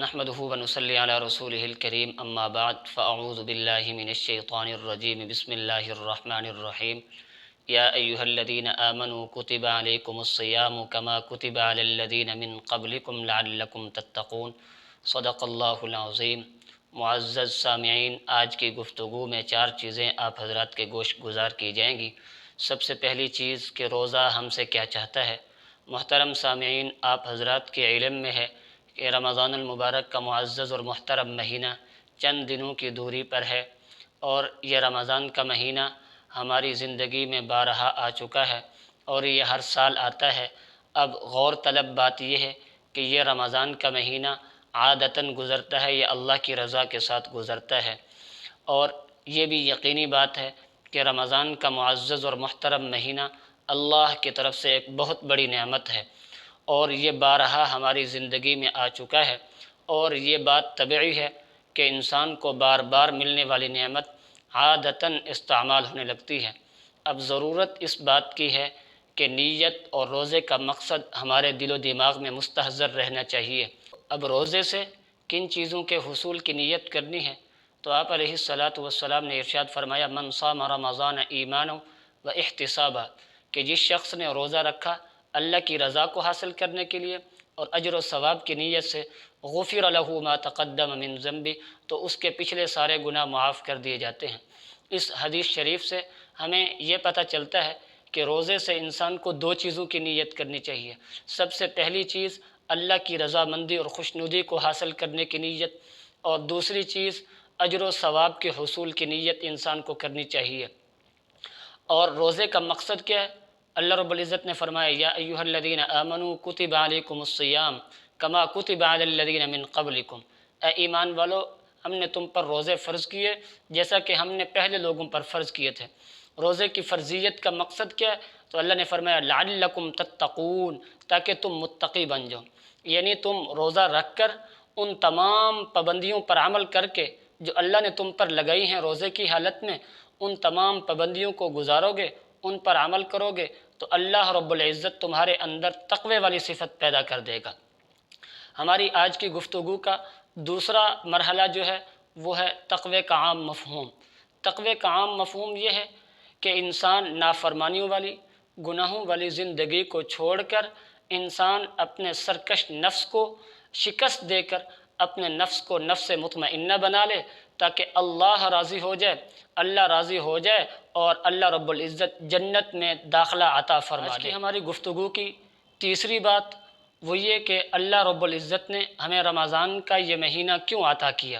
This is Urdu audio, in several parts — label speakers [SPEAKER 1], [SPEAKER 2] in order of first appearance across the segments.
[SPEAKER 1] نحمده ونصلي على رسوله الكريم اما بعد فاعوذ بالله من الشيطان الرجيم بسم الله الرحمن الرحيم يا ايها الذين آمنوا كتب عليكم الصيام كما كتب على الذين من قبلكم لعلكم تتقون صدق اللہ العظیم۔ معزز سامعین، آج کی گفتگو میں 4 چیزیں آپ حضرات کے گوش گزار کی جائیں گی۔ سب سے پہلی چیز کہ روزہ ہم سے کیا چاہتا ہے۔ محترم سامعین، آپ حضرات کے علم میں ہے کہ رمضان المبارک کا معزز اور محترم مہینہ چند دنوں کی دوری پر ہے، اور یہ رمضان کا مہینہ ہماری زندگی میں بارہا آ چکا ہے اور یہ ہر سال آتا ہے۔ اب غور طلب بات یہ ہے کہ یہ رمضان کا مہینہ عادتاً گزرتا ہے یا اللہ کی رضا کے ساتھ گزرتا ہے، اور یہ بھی یقینی بات ہے کہ رمضان کا معزز اور محترم مہینہ اللہ کی طرف سے ایک بہت بڑی نعمت ہے، اور یہ بارہا ہماری زندگی میں آ چکا ہے، اور یہ بات طبیعی ہے کہ انسان کو بار بار ملنے والی نعمت عادتاً استعمال ہونے لگتی ہے۔ اب ضرورت اس بات کی ہے کہ نیت اور روزے کا مقصد ہمارے دل و دماغ میں مستحضر رہنا چاہیے۔ اب روزے سے کن چیزوں کے حصول کی نیت کرنی ہے، تو آپ علیہ الصلاۃ نے ارشاد فرمایا من صام رمضان ایمانا و احتسابا، کہ جس شخص نے روزہ رکھا اللہ کی رضا کو حاصل کرنے کے لیے اور اجر و ثواب کی نیت سے، غفر له ما تقدم من ذنبہ، تو اس کے پچھلے سارے گناہ معاف کر دیے جاتے ہیں۔ اس حدیث شریف سے ہمیں یہ پتہ چلتا ہے کہ روزے سے انسان کو 2 چیزوں کی نیت کرنی چاہیے۔ سب سے پہلی چیز اللہ کی رضامندی اور خوشنودی کو حاصل کرنے کی نیت، اور دوسری چیز اجر و ثواب کے حصول کی نیت انسان کو کرنی چاہیے۔ اور روزے کا مقصد کیا ہے؟ اللہ رب العزت نے فرمایا یا ایھا الذین آمنوا کتب علیکم الصیام کما کتب علی الذین من قبلکم، اے ایمان والو، ہم نے تم پر روزے فرض کیے جیسا کہ ہم نے پہلے لوگوں پر فرض کیے تھے۔ روزے کی فرضیت کا مقصد کیا ہے؟ تو اللہ نے فرمایا لعلکم تتقون، تاکہ تم متقی بن جاؤ، یعنی تم روزہ رکھ کر ان تمام پابندیوں پر عمل کر کے جو اللہ نے تم پر لگائی ہیں روزے کی حالت میں، ان تمام پابندیوں کو گزارو گے، ان پر عمل کرو گے، تو اللہ رب العزت تمہارے اندر تقوی والی صفت پیدا کر دے گا۔ ہماری آج کی گفتگو کا دوسرا مرحلہ جو ہے وہ ہے تقوی کا عام مفہوم۔ تقوی کا عام مفہوم یہ ہے کہ انسان نافرمانیوں والی، گناہوں والی زندگی کو چھوڑ کر انسان اپنے سرکش نفس کو شکست دے کر اپنے نفس کو نفس مطمئنہ بنا لے، تاکہ اللہ راضی ہو جائے، اللہ راضی ہو جائے اور اللہ رب العزت جنت میں داخلہ عطا فرما دے۔ آج کی ہماری گفتگو کی تیسری بات وہ یہ کہ اللہ رب العزت نے ہمیں رمضان کا یہ مہینہ کیوں عطا کیا۔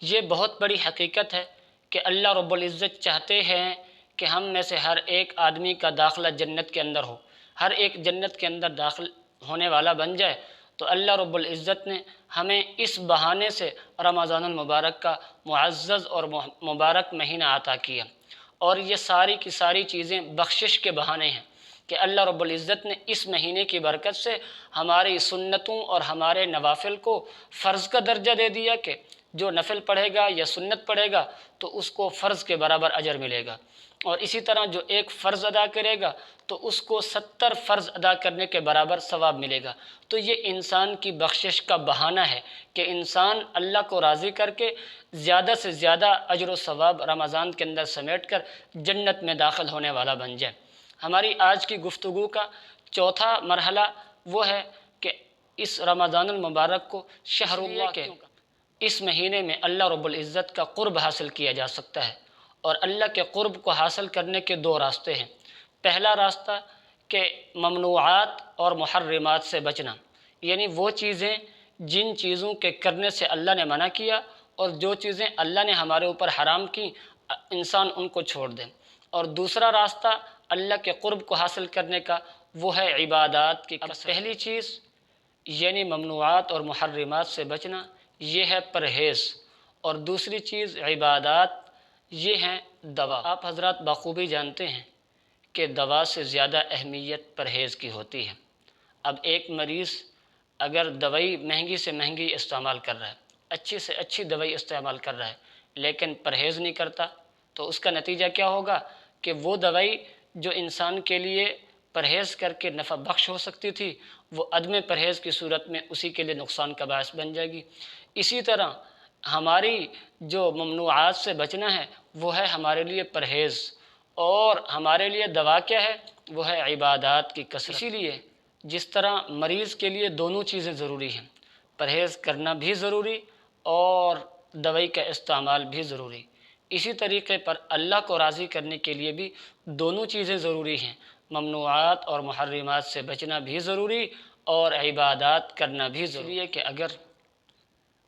[SPEAKER 1] یہ بہت بڑی حقیقت ہے کہ اللہ رب العزت چاہتے ہیں کہ ہم میں سے ہر ایک آدمی کا داخلہ جنت کے اندر ہو، ہر ایک جنت کے اندر داخل ہونے والا بن جائے۔ تو اللہ رب العزت نے ہمیں اس بہانے سے رمضان المبارک کا معزز اور مبارک مہینہ عطا کیا، اور یہ ساری کی ساری چیزیں بخشش کے بہانے ہیں کہ اللہ رب العزت نے اس مہینے کی برکت سے ہماری سنتوں اور ہمارے نوافل کو فرض کا درجہ دے دیا کہ جو نفل پڑھے گا یا سنت پڑھے گا تو اس کو فرض کے برابر اجر ملے گا، اور اسی طرح جو ایک فرض ادا کرے گا تو اس کو 70 فرض ادا کرنے کے برابر ثواب ملے گا۔ تو یہ انسان کی بخشش کا بہانہ ہے کہ انسان اللہ کو راضی کر کے زیادہ سے زیادہ اجر و ثواب رمضان کے اندر سمیٹ کر جنت میں داخل ہونے والا بن جائے۔ ہماری آج کی گفتگو کا چوتھا مرحلہ وہ ہے کہ اس رمضان المبارک کو شہر اللہ کے اس مہینے میں اللہ رب العزت کا قرب حاصل کیا جا سکتا ہے، اور اللہ کے قرب کو حاصل کرنے کے 2 راستے ہیں۔ پہلا راستہ کہ ممنوعات اور محرمات سے بچنا، یعنی وہ چیزیں جن چیزوں کے کرنے سے اللہ نے منع کیا اور جو چیزیں اللہ نے ہمارے اوپر حرام کی، انسان ان کو چھوڑ دے۔ اور دوسرا راستہ اللہ کے قرب کو حاصل کرنے کا وہ ہے عبادات کی کثرت۔ پہلی چیز یعنی ممنوعات اور محرمات سے بچنا، یہ ہے پرہیز، اور دوسری چیز عبادات، یہ ہیں دوا۔ آپ حضرات بخوبی جانتے ہیں کہ دوا سے زیادہ اہمیت پرہیز کی ہوتی ہے۔ اب ایک مریض اگر دوائی مہنگی سے مہنگی استعمال کر رہا ہے، اچھی سے اچھی دوائی استعمال کر رہا ہے، لیکن پرہیز نہیں کرتا، تو اس کا نتیجہ کیا ہوگا کہ وہ دوائی جو انسان کے لیے پرہیز کر کے نفع بخش ہو سکتی تھی وہ عدم پرہیز کی صورت میں اسی کے لیے نقصان کا باعث بن جائے گی۔ اسی طرح ہماری جو ممنوعات سے بچنا ہے وہ ہے ہمارے لیے پرہیز، اور ہمارے لیے دوا کیا ہے؟ وہ ہے عبادات کی کثرت۔ اسی لیے جس طرح مریض کے لیے دونوں چیزیں ضروری ہیں، پرہیز کرنا بھی ضروری اور دوائی کا استعمال بھی ضروری، اسی طریقے پر اللہ کو راضی کرنے کے لیے بھی دونوں چیزیں ضروری ہیں، ممنوعات اور محرمات سے بچنا بھی ضروری اور عبادات کرنا بھی ضروری۔ اس لیے کہ اگر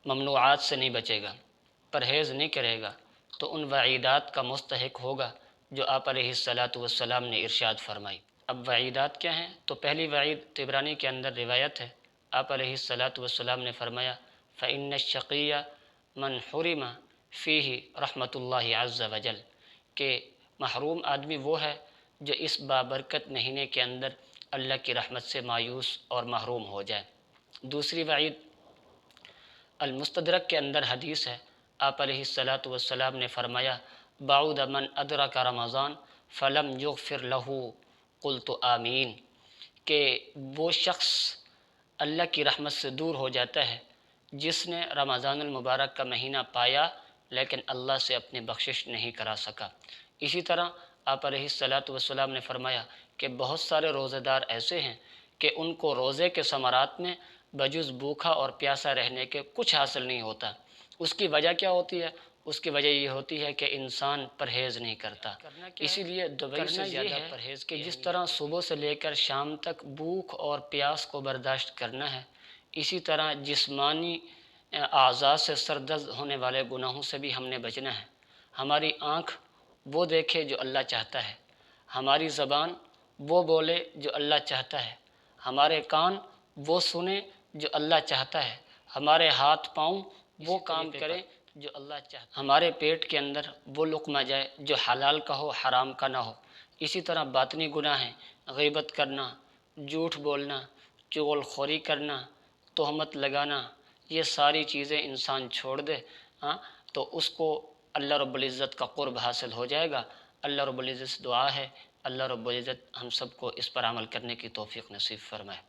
[SPEAKER 1] ممنوعات سے نہیں بچے گا، پرہیز نہیں کرے گا، تو ان وعیدات کا مستحق ہوگا جو آپ علیہ الصلاۃ والسلام نے ارشاد فرمائی۔ اب وعیدات کیا ہیں؟ تو پہلی وعید طبرانی کے اندر روایت ہے، آپ علیہ الصلاۃ والسلام نے فرمایا فَإِنَّ الشَّقِيَّ مَنْ حُرِمَ فِيهِ رحمۃ اللہ عز وجل، کہ محروم آدمی وہ ہے جو اس بابرکت مہینے کے اندر اللہ کی رحمت سے مایوس اور محروم ہو جائے۔ دوسری وعید المستدرک کے اندر حدیث ہے، آپ علیہ الصلاۃ والسلام نے فرمایا بعد من ادرک رمضان فلم یغفر لہ قلت آمین، کہ وہ شخص اللہ کی رحمت سے دور ہو جاتا ہے جس نے رمضان المبارک کا مہینہ پایا لیکن اللہ سے اپنی بخشش نہیں کرا سکا۔ اسی طرح آپ علیہ الصلاۃ والسلام نے فرمایا کہ بہت سارے روزہ دار ایسے ہیں کہ ان کو روزے کے ثمرات میں بجز بھوکھا اور پیاسا رہنے کے کچھ حاصل نہیں ہوتا۔ اس کی وجہ کیا ہوتی ہے؟ اس کی وجہ یہ ہوتی ہے کہ انسان پرہیز نہیں کرتا۔ اسی لیے دوائی سے زیادہ پرہیز کہ جس طرح صبح سے لے کر شام تک بھوک اور پیاس کو برداشت کرنا ہے، اسی طرح جسمانی اعضاء سے سردرد ہونے والے گناہوں سے بھی ہم نے بچنا ہے۔ ہماری آنکھ وہ دیکھے جو اللہ چاہتا ہے، ہماری زبان وہ بولے جو اللہ چاہتا ہے، ہمارے کان وہ سنے جو اللہ چاہتا ہے، ہمارے ہاتھ پاؤں وہ کام کریں جو اللہ چاہتا ہے، ہمارے پیٹ کے اندر وہ لقمہ جائے جو حلال کا ہو حرام کا نہ ہو۔ اسی طرح باطنی گناہ ہیں، غیبت کرنا، جھوٹ بولنا، چغل خوری کرنا، تہمت لگانا، یہ ساری چیزیں انسان چھوڑ دے تو اس کو اللہ رب العزت کا قرب حاصل ہو جائے گا۔ اللہ رب العزت سے دعا ہے اللہ رب العزت ہم سب کو اس پر عمل کرنے کی توفیق نصیب فرمائے۔